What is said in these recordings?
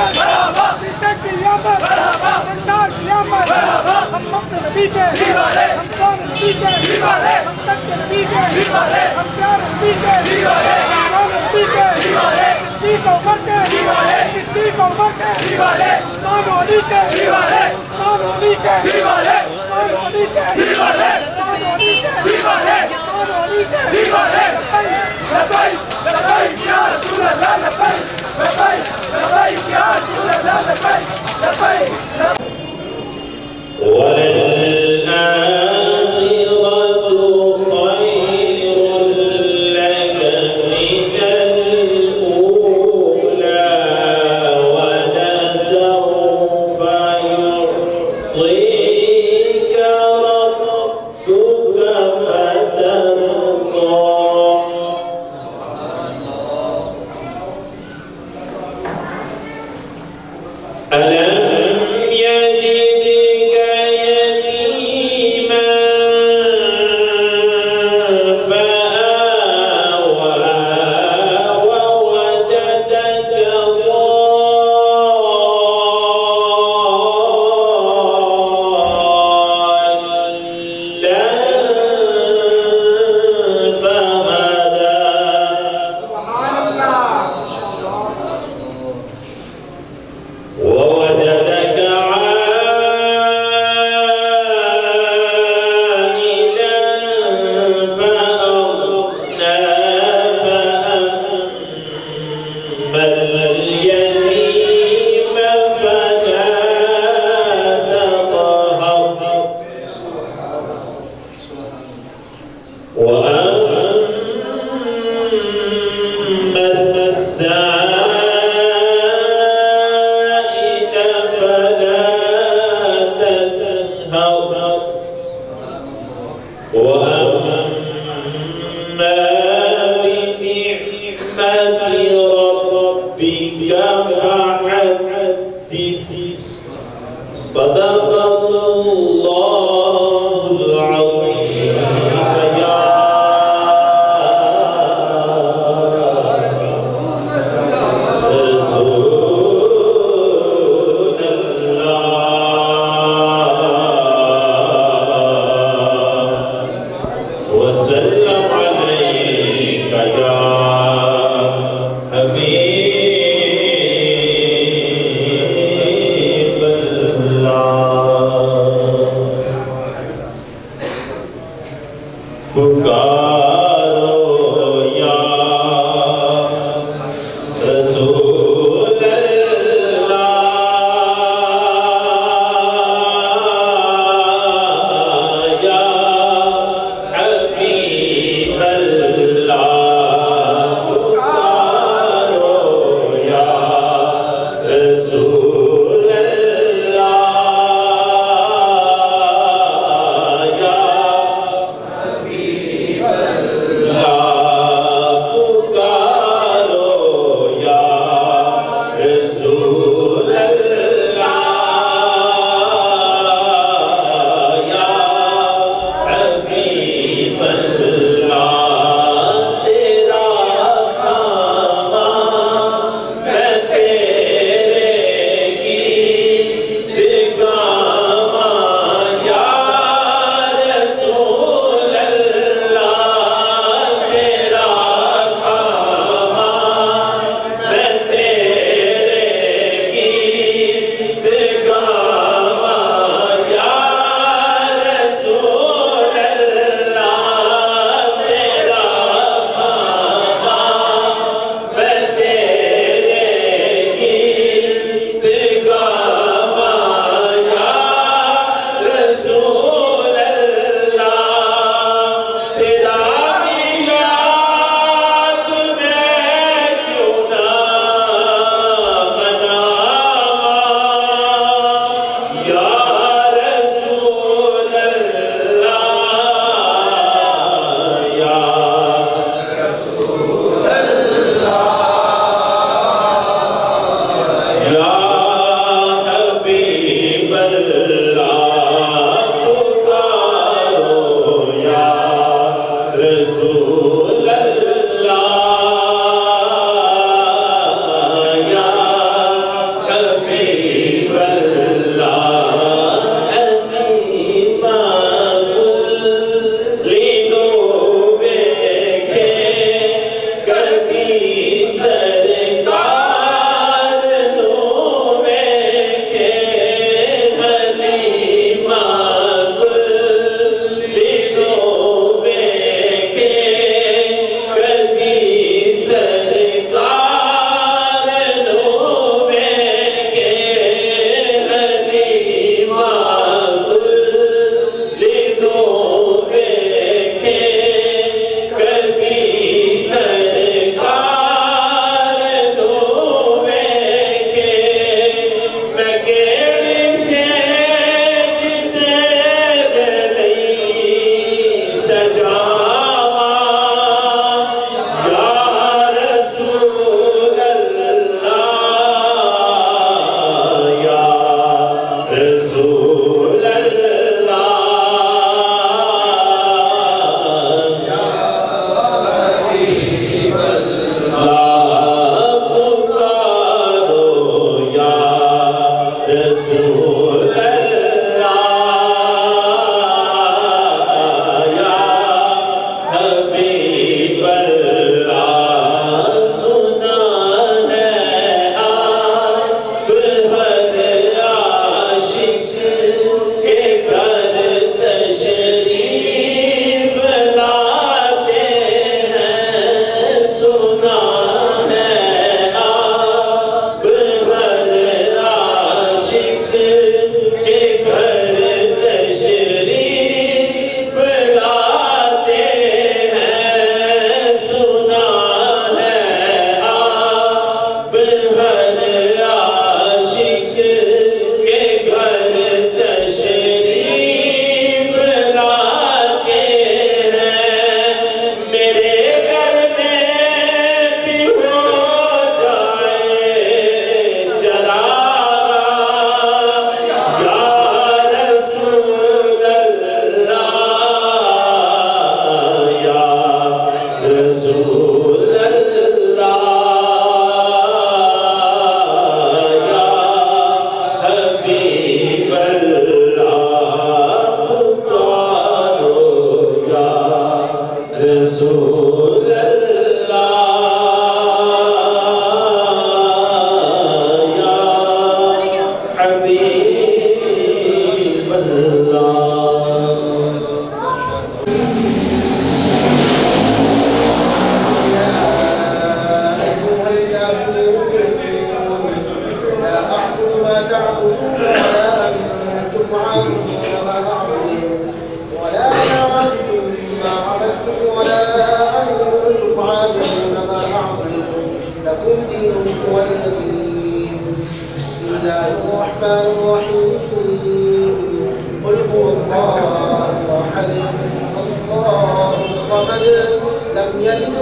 قیامت سیتے کی قیامت سردار قیامت ہم اپنے نبی کے ہم کون نبی کے ہم تک کے نبی کے ہم پیار نبی کے کون نبی کے صدیق عمر کے صدیق عمر کے عثمان علی کے عثمان علی کے عثمان علی کے عثمان علی کے عثمان علی کے لبیک لبیک یا رسول اللہ لبیک لبیک لبیک یا رسول اللہ لبیک لبیک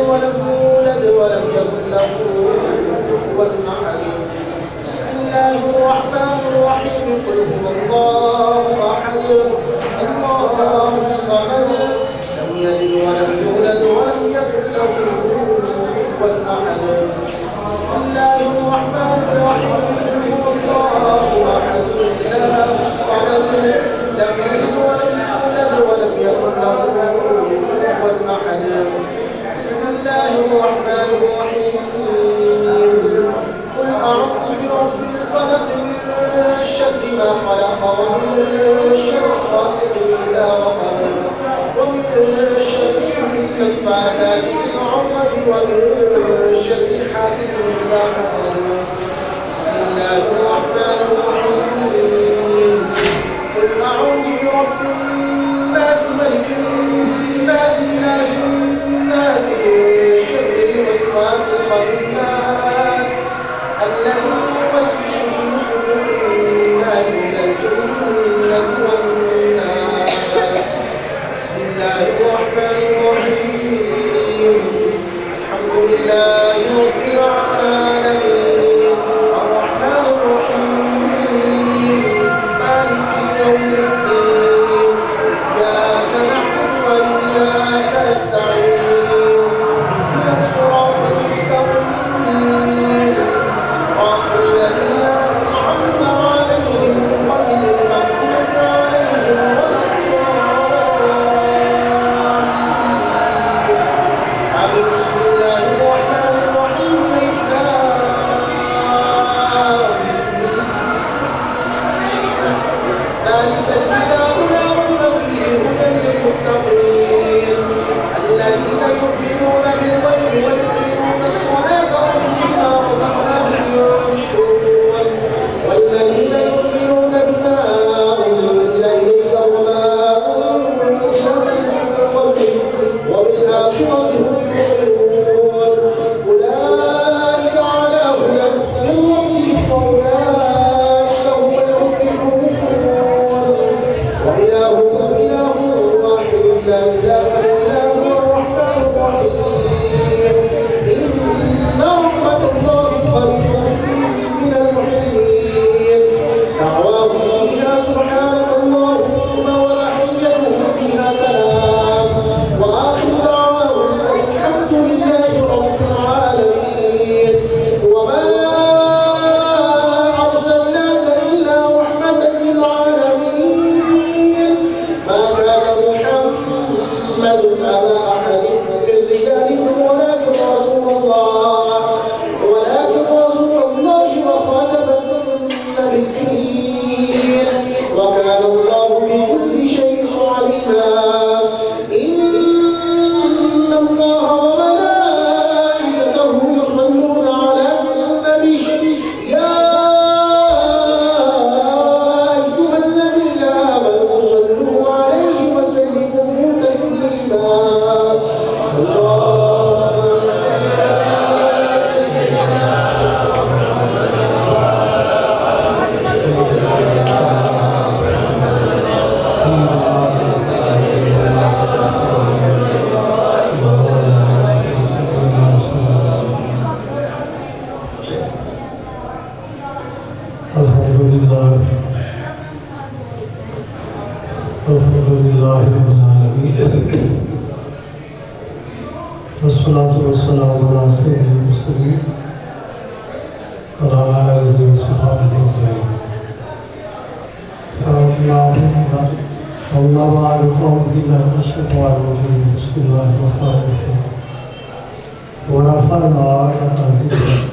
ولم يولد ولم يكن له كفوا أحد. بسم الله الرحمن الرحيم. قل هو الله أحد الله الصمد لم يلد ولم يولد ولم يكن له كفوا أحد. بسم الله الرحمن الرحيم. قل هو الله أحد الله الصمد لم يلد ولم يولد ولم يكن له كفوا أحد. بسم الله الرحمن الرحيم. قل أعوذ برب الفلق من شر ما خلق ومن شر غاسق إذا وقب ومن شر النفاثات في العقد ومن شر حاسد إذا حسد. بسم الله الرحمن الرحيم. قل أعوذ برب الناس ملك الناس إله الناس من شر الوسواس الخناس الذي يوسوس في صدور الناس من الجنة والناس. بسم الله الرحمن الرحيم. الحمد لله رب العالمين الرحمن الرحيم مالك يوم الدين إياك نعبد وإياك نستعين اهدنا الصراط المستقيم صراط الذين أنعمت عليهم غير المغضوب عليهم ولا الضالين. بسم الله الرحمن الرحيم. ذلك الكتاب لا ريب فيه هدى للمتقين الذين يؤمنون بالغيب ويقيمون الصلاة ومما رزقناهم ينفقون والذين يؤمنون بما أنزل إليك وما أنزل من قبلك وبالآخرة هم يؤمنون أولئك على هدى من ربهم وأولئك هم المفلحون. وإلهكم إله واحد لا إله إلا هو الرحمن الرحيم. إن رحمة الله قريب من المحسنين. دعواهم فيها سبحانك اللهم وتحيتهم فيها سلام وآخر دعواهم أن الحمد لله رب العالمين. وما أرسلناك إلا رحمة للعالمين. ما كان محمد أبا أحد من رجالكم ولكن رسول الله وخاتم النبيين وكان الله بكل شيء عليما. إن الله وملائكته يصلون على النبي يا أيها الذين آمنوا صلوا عليه وسلموا تسليما. اللهم صل على سيدنا الحمد لله رب العالمين والصلاة والسلام على سيد المرسلين وعلى آله وصحبه أجمعين. أما بعد فأعوذ بالله من الشيطان الرجيم. بسم الله الرحمن الرحيم. ورفعنا لك ذكرك.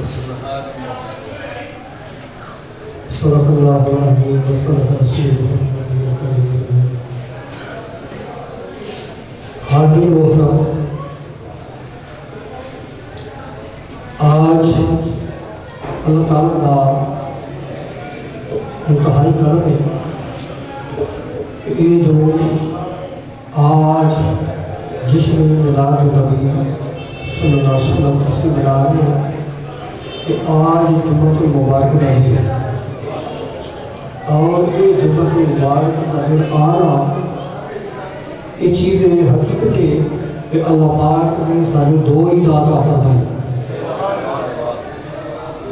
صدق الله العظيم وصدق رسوله النبي الكريم. حاضر محترم، آج اللہ تعالیٰ کا انتہائی کرم ہے کہ یہ جو آج جشن میلاد نبی صلی اللہ علیہ وسلم سے ملا رہے ہیں کہ آج جمعۃ المبارک نہیں ہے اور یہ جمعۃ المبارک اگر آ رہا یہ چیزیں حقیقت کہ اللہ پاک نے سانو دو عید عطا فرمائی.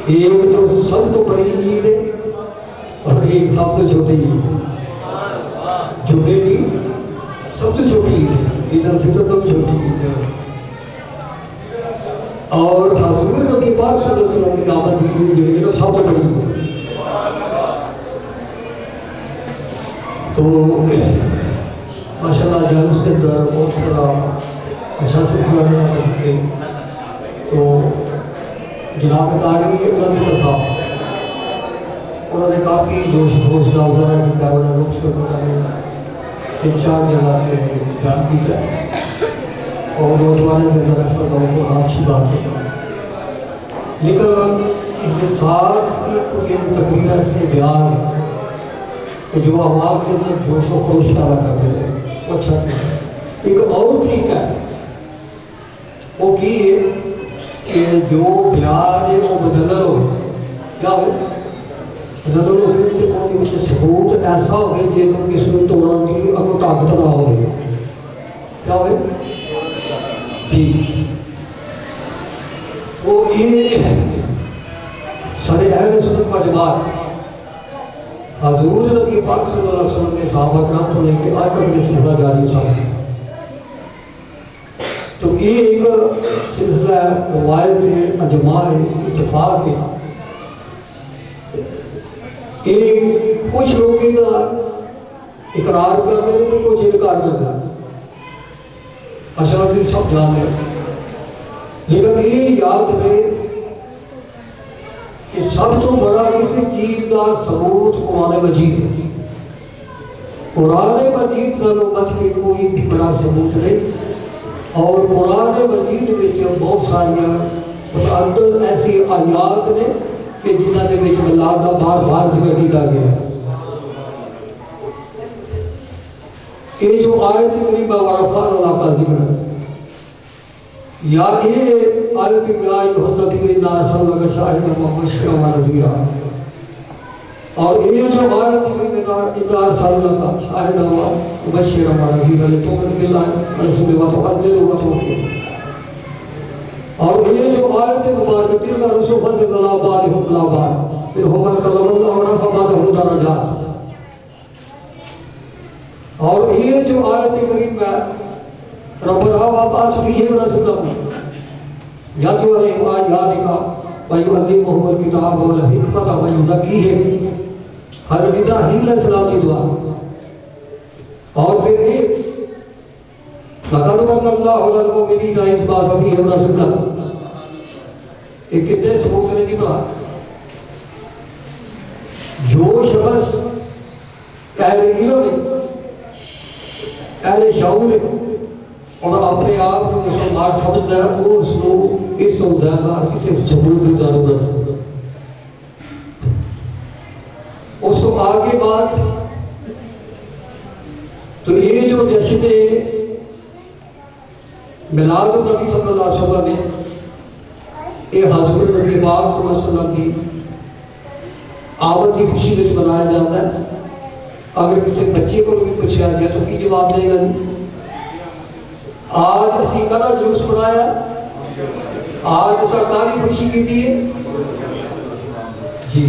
ایک تو سب تو بڑی عید ہے اور ایک سب تو چھوٹی عید ہے. چھوٹے عید سب تو چھوٹی عید ہے. عید الفطر تو چھوٹی عید ہے. اور حضور نبی پاک صلی اللہ علیہ وسلم کی آمد بھی جڑی ہے تو سب تو بڑی ہے. تو ماشاءاللہ جلوس کے اندر بہت سارا اچھا سلسلہ ہے. تو جناب قاری احمد کا صاحب انہوں نے کافی جوش خروش کا ظاہر کیا. انہوں نے روز کے تین چار جگہ سے بیان کی جائے اور نوجوانوں کے اندر اکثر لوگوں کو اچھی بات ہے. لیکن اس کے ساتھ یہ تقریر ایسے بیان کہ جو عوام کے اندر جوش و خروش پیدا کرتے تھے وہ اچھا نہیں. ایک اور طریقہ ہے وہ کہ جو بیان ہے وہ بدلر ہو. کیا ہو بدلر ہو گئے کہ وہ کے ثبوت ایسا ہو گئے جن کسی کو توڑا کی اب طاقت نہ ہو گئی. کیا ہوئے جی وہ یہ سارے اہل سنت و جماعت حضور نبی پاک صلی اللہ علیہ وسلم کے صحابہ کرام کو لے کے آج تک یہ سلسلہ جاری ہے. تو یہ ایک سلسلہ روایت ہے, اجماع ہے, اتفاق ہے. ایک کچھ لوگ اقرار کرتے ہیں تو کچھ انکار کرتے ہیں. اشرف سب جانتے ہیں. لیکن یہ یاد رہے کہ سب تو بڑا کسی چیز کا ثبوت قرآن مجید ہے. قرآن مجید کا مت کے کوئی بھی بڑا ثبوت نہیں. اور قرآن مجید میں بہت ساری متعدد ایسی آیات نے کہ جنہوں نے اللہ کا بار بار ذکر کیا گیا ہے. یہ جو آیت کریمہ ورفعنا اللہ کا ذکر ہے یا یہ آیت یا ایھا النبی انا ارسلناک شاہدا ومبشرا ونذیرا. اور یہ جو آیت کریمہ انا ارسلناک شاہدا ومبشرا ونذیرا لتؤمنوا باللہ ورسولہ وتعزروہ وتوقروہ. اور یہ جو آیت مبارکہ تلک الرسل فضلنا بعضهم علی بعض منھم من کلم اللہ ورفع بعضهم درجات. اور یہ جو آیت کریمہ ربنا وابعث فیہم رسولا یتلو علیہم آیاتک ویعلمہم الکتاب والحکمۃ ویزکیہم. حضرت ابراہیم علیہ السلام کی دعا. اور پھر ایک لقد من اللہ علی المؤمنین اذ بعث فیہم رسولا. ایک کتنے ثبوت نے دکھا. جو شخص اہل علم ہے, اہل شعور ہے اور اپنے آپ کو مسلمان سمجھتا ہے, وہ اس کو اس کو زیادہ کسی ثبوت کی ضرورت ہے. اس کو آگے بات تو یہ جو جشن میلاد النبی صلی اللہ علیہ وسلم ہے یہ حضور نبی پاک صلی اللہ علیہ وسلم کی آمد کی خوشی میں منایا جاتا ہے. اگر کسی بچے کو بھی پوچھا گیا تو کی جواب دے گا جی آج اسی کا جلوس منایا, آج سرکاری خوشی کی تھی جی.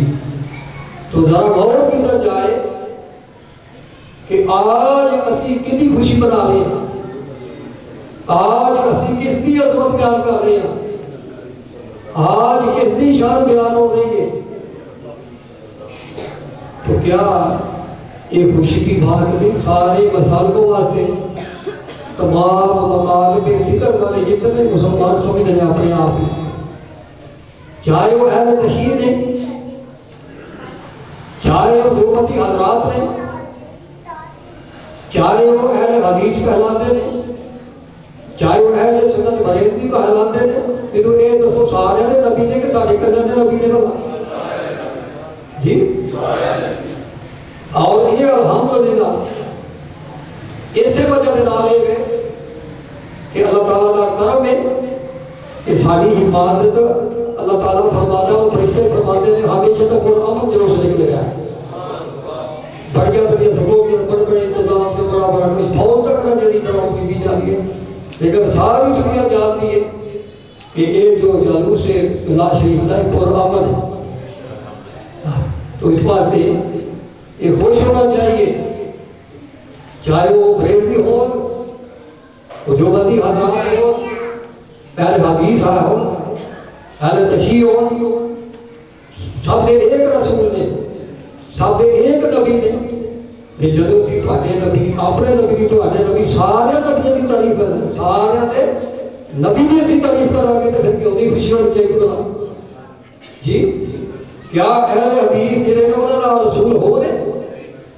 تو ذرا غور کیا جائے کہ آج اسی کتنی خوشی منا رہے ہیں, آج اسی کس کی عظمت بیان کر رہے ہیں, آج کس کی شان بیان ہو رہی ہے. تو کیا یہ خوشی کی بات نہیں سارے مسالکوں واسطے تمام مطالب فکر والے جتنے مسلمان سمجھتے ہیں اپنے آپ میں, چاہے وہ اہل تشہیر ہیں, چاہے وہ دیوبندی حضرات ہیں, چاہے وہ اہل حدیث کہلاتے ہیں, چاہے وہ اہل سنت بریلوی کہلاتے ہیں. پھر یہ دسو سارے نے نبی نے کہ سارے کہنے نے نبی نے بولا جی. اور یہ الحمدللہ اسے وجہ سے نالے گئے کہ اللہ تعالیٰ کا کرم ہے کہ ساری حفاظت اللہ تعالیٰ فرماتا ہے اور فرشتے فرماتے ہیں ہمیشہ تک امن جلوس نکل رہا ہے. بڑھیا بڑھیا سکول کے بڑے بڑے انتظام کے بڑا بڑا کچھ فوج تک نہ جڑی طرح کی دی جا رہی ہے. لیکن ساری دنیا جانتی ہے کہ یہ جو جلوس نواز شریف کا پرامن ہے، تو اس بات سے یہ خوش ہونا چاہیے، چاہے وہ بریلوی ہو، وہ جو بندی حضرات ہو، اہل حدیث ہو، اہل تشیع ہو، سب دے ایک رسول نے، سب دے ایک نبی نے، کہ جدو سی تھوڑے نبی اپنے نبی تھوڑے نبی سارے نبیوں کی تعریف کریں، سارے دے نبی کی اسی تعریف کریں گے تو پھر کیوں نہیں خوشی ہونی چاہیے گا؟ جی کیا اہل حدیث جڑے نے انہاں دا رسول ہو رہے،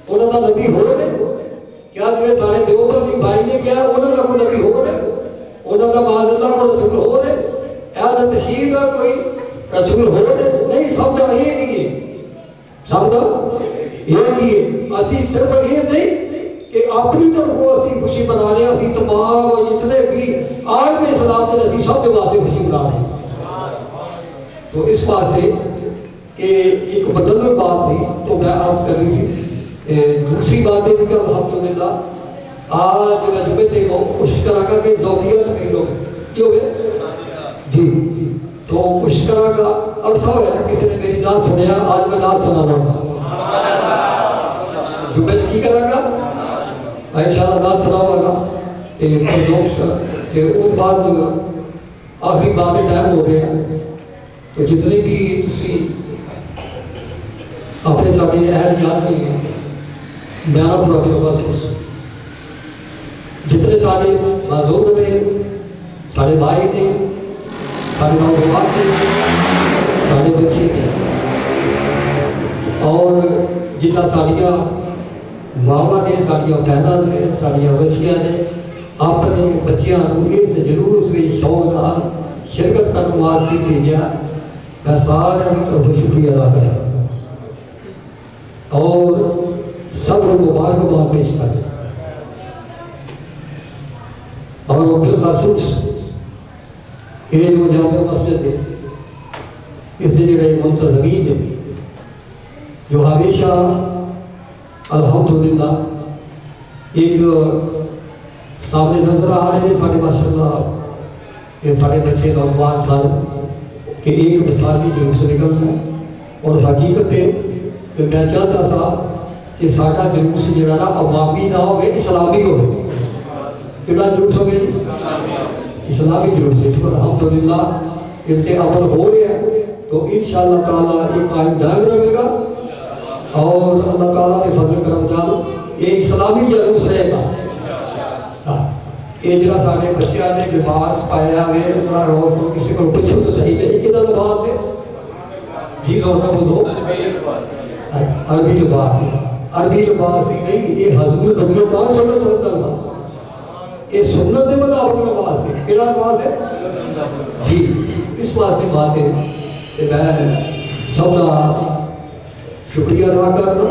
انہاں دا نبی ہو رہے؟ کیا جڑے سارے دیوبندی بھائی نے کیا انہاں دا کوئی نبی ہو رہے، انہاں دا معاذ اللہ کو رسول ہو رہے؟ اہل تشیع کا کوئی رسول ہو رہے؟ نہیں، سب دا ایک ہی ہے، سب دا ایک ہی ہے۔ اسی صرف یہ نہیں کہ اپنی طرف کو اسی خوشی منا رہے ہیں، اسی تمام جتنے بھی آج میں اسلام نے اسی سب کے واسطے خوشی منا رہے ہیں۔ تو اس بات سے ایک بدل بات تھی تو میں عرض کر رہی تھی۔ دوسری بات ہے کہ الحمدللہ آج میں جمعے تے کوشش کرا گا کہ ذوقیت میں لوگ کیوں گے جی، تو کوشش کرا گا عرصہ ہوا ہے کسی نے میری نعت سنیا، آج میں نعت سناؤں گا، جمعے سے کی کرا گا انشاءاللہ نعت سناؤں گا کہ اس بعد آخری بات ٹائم ہو رہے ہیں، تو جتنے بھی تسی اپنے ساڑھے اہل جان کے بیانہ پورا کرو بس، جتنے ساڑھے بازرگ نے، ساڑھے بھائی نے، ساڑھے نوجوان نے، ساڑھے بچے نے، اور جتنا ساڑھیاں ماما نے، ساڑھیاں بہناں نے، ساڑھیاں بچیاں نے اپنے بچیاں اس جلوس میں شوق نال شرکت کرنے واسطے بھیجا، میں سارے کی طرف شکریہ ادا کرتا اور سب کو مبارکباد پیش کرتا، اور بالخصوص یہ جو جامع مسجد ہے اس سے جڑے منتظمین ہیں جو ہمیشہ الحمدللہ ایک سامنے نظر آ رہے ہیں ساڑھے ماشاءاللہ یہ ساڑھے بچے نوجوان سارے کہ ایک مثال کی جلوس نکلنا ہے، اور حقیقت ہے کہ میں چاہتا تھا کہ ساڑھا جلوس جڑا نا عوامی نہ ہوئے، اسلامی ہوئے، کیڑا جلوس ہوئے اسلامی جلوس ہے، الحمدللہ اس کے عمل ہو رہے ہیں، تو انشاءاللہ تعالیٰ یہ قائم دائم رہے گا، اور اللہ تعالیٰ کے فضل کرم جان یہ اسلامی جلوس رہے گا۔ یہ جڑا ساڑھے بچیاں نے لباس پایا ہوئے اور کسی کو پوچھو تو صحیح نہیں کدھا لباس ہے جی، لوگ نہ بولو عربی لباس ہے، عربی لباس ہی نہیں، یہ حضور نبی پاک صلی اللہ علیہ وسلم کا لباس ہے، یہ سنت کے مطابق لباس ہے، کیڑا لباس ہے جی۔ اس واسطے بات ہے کہ میں سب کا شکریہ ادا کرنا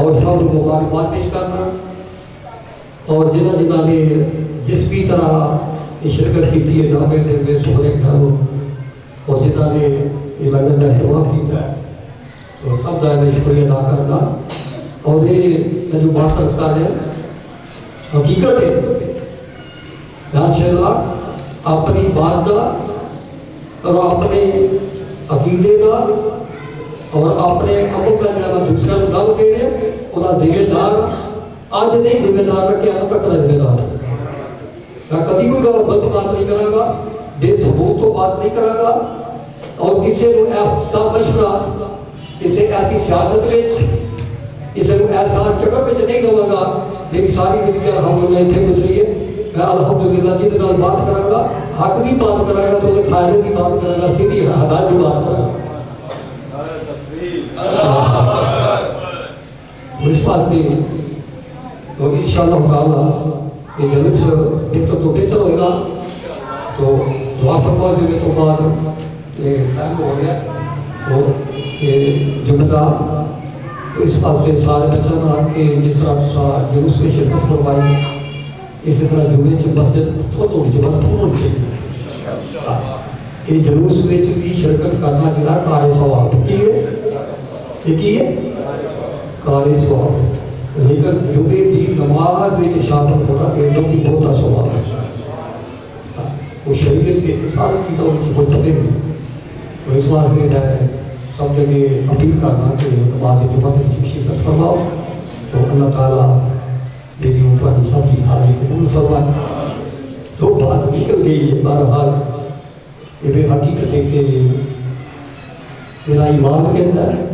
اور سب مبارکباد پیش کرنا، اور جنہوں نے جس بھی طرح یہ شرکت کی ہے نامے دن میں سونے گھروں، اور جنہوں نے یہ لگن کا اہتمام کیا ہے، تو سب کا میں شکریہ ادا کرنا، اور یہ میں جو بات کرتا ہے حقیقت ہے انشاءاللہ اپنی بات کا اور اپنے عقیدے کا اور اپنے عمل کا جڑا دوسرا دم دے رہے ہیں وہ ذمہ دار آج نہیں ذمہ دار رکھے آنا تک ذمہ دار میں کبھی کوئی غلط بات نہیں کروں گا، بے ثبوت تو بات نہیں کروں گا، اور کسی کو ایسا مشورہ کسی ایسی سیاست میں کسی کو ایسا چکر میں نہیں دوں گا۔ میری ساری زندگی الحمدللہ اتنے گزری ہے، میں الحمدللہ جن نال بات کروں گا حق کی بات کروں گا، تو فائدے کی بات کروں گا، سیدھی ہدایت کی بات کروں گا۔ اس واسطے تو انشاءاللہ تعالیٰ یہ جلوس بہتر تو بہتر ہوئے گا، تو دعا فرما جمعے تو بعد یہ ٹائم ہو گیا، تو یہ جمعہ تو اس بات سے سارے بچوں کہ جس طرح جلوس میں شرکت فرمائی اسی طرح جمعے کی مسجد تھوڑی جمعہ پورنی چاہیے، یہ جلوس میں بھی شرکت کرنا جڑا کار ثواب کی ہے، یہ ہے کار ثواب، لیکن جمعے کی نماز میں شامل ہونا ایک دم کی بہت ثواب ہے۔ دل کے ساری چیزوں کی منتقل ہیں. تو اس واسطے میں سب جگہ اپیل کرنا کہ نماز جمعہ کی شرکت فرماؤ تو اللہ تعالیٰ میری اوپر سب کی حاضری قبول فرمائے. تو بات نکل گئی ہے بہرحال یہ بے حقیقت ہے کہ میرا ایمان کہتا ہے،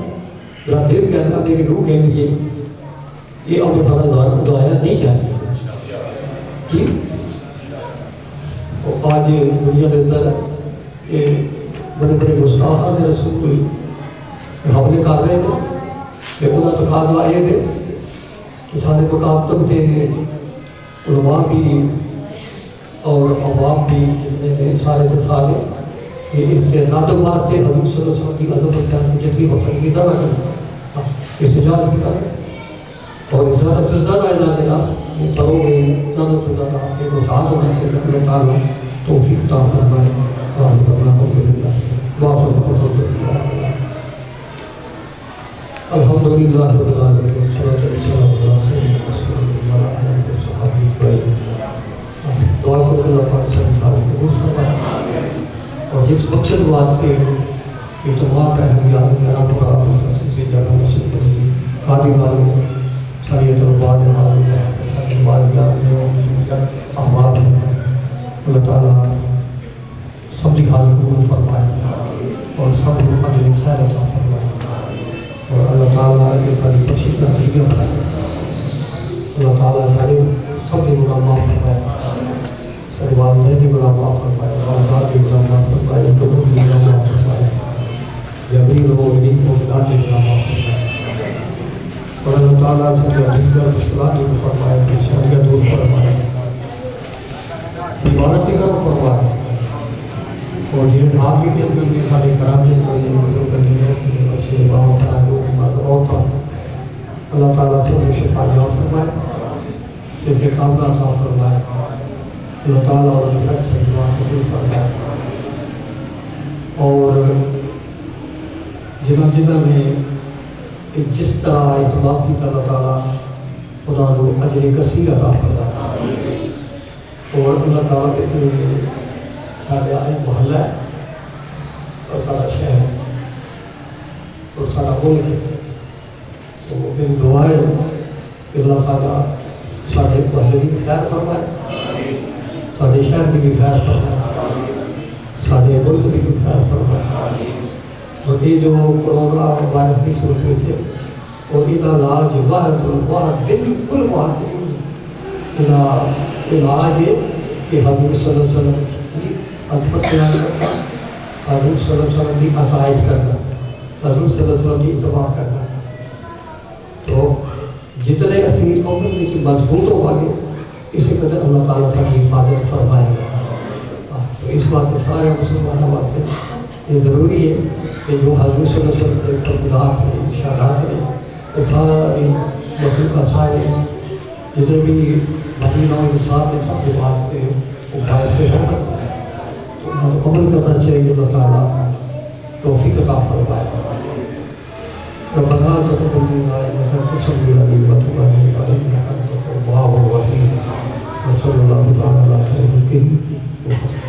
میرا دل کہتا ہے، میری روح کہیں گے یہ اب سارا ضائع نہیں جائے گا. ٹھیک اور آج دنیا کے اندر یہ بڑے بڑے گستاخان رسول حملے کر رہے تھے کہ انہوں نے تقاضا یہ تھے کہ سارے مقاتب کے علماء بھی اور عوام بھی جتنے تھے سارے کے سارے کہ اس کے نادم واسطے حضور صلی اللہ علیہ وسلم کی عظمت جان کی جتنی مقصد کی طرح کرنا احتجاج بھی کر اور زیادہ سے زیادہ اعلان دینا پرو میں زیادہ سے زیادہ ایک وسعت ہونا چاہیے اللہ تعالیٰ توفیق عطا فرمائے اور کرنا ہو گیا الحمدللہ رب العالمین والصلاۃ والسلام علی سیدنا رسول اللہ وعلی آلہ وصحبہ اجمعین. دعا کو اللہ پاک سے قبول فرمائے اور جس مقصد واسطے یہ تمام پہلیات میرا پورا سے جانا مسجد کریں قاری والوں ساری طلبات ساری والیات احباب اللہ تعالیٰ سب کی حاضر قبول فرمائے اور سب کو اجر خیر عطا فرمائے اور اللہ تعالیٰ یہ ساری خوشی کا ذریعہ بنائے. اللہ تعالیٰ سارے سب کے گناہ معاف فرمائے، سارے والدین کے گناہ معاف فرمائے، والدات کے گناہ معاف فرمائے، قبر کے گناہ معاف فرمائے، جمیع المؤمنین والمؤمنات کے گناہ معاف فرمائے اور اللہ تعالیٰ سب کے دیگر مشکلات دور فرمائے، پریشانیاں دور فرمائے، عبادت کرم فرمائے اور جنہیں آپ بھی دل کر کے سارے خرابیت کر دیں بزرگ کرنے بچے باؤں تراجوں مرد عورتیں اللہ تعالیٰ سے انہیں شفا یاب فرمائے، صحت کاملہ عطا فرمائے. اللہ تعالیٰ اور اللہ سے دعا قبول فرمائے اور جنہ جنہ نے جس طرح اہتمام کی اللہ تعالیٰ خدا کو اجر کثیر عطا فرمائے اور اللہ تعالیٰ کے سارے آئے محلہ ہے اور سارا شہر اور سارا ملک ہے. تو میری دعا ہے کہ اللہ تعالیٰ سارے محلے کی بھی خیر فرمائے، سارے شہر کی بھی خیر فرمائے، سارے ملک کی بھی خیر فرمائے. اور یہ جو کرونا وائرس کی صورت ہوئی تھے اور یہ علاج واحد بالکل واحد علاج ہے کہ حضور صلی اللہ علیہ وسلم کی عظمت بیان کرنا، حضور صلی اللہ علیہ وسلم کی عطائش کرنا، حضور صلی اللہ علیہ وسلم کی اتباع کرنا. تو جتنے اسی عمر کی مضبوط ہو گے اسی قدر اللہ تعالیٰ سے حفاظت فرمائے گا. تو اس واسطے سارے مسلمانوں واسطے یہ ضروری ہے کہ جو حضور صلی اللہ علیہ وسلم کے فرمودات ہیں ارشادات ہیں وہ سارے مخلوق سارے جتنے بھی مدینہ اور صاحب نے سب کے واسطے وہ باعث رحمت ہے تو عمل کرنا چاہیے. اللہ تعالیٰ توفیق عطا فرمائے. ربنا تقبل منا انك انت السميع العليم وتب علينا انك انت التواب الرحيم وصلى الله تعالى على خير خلقه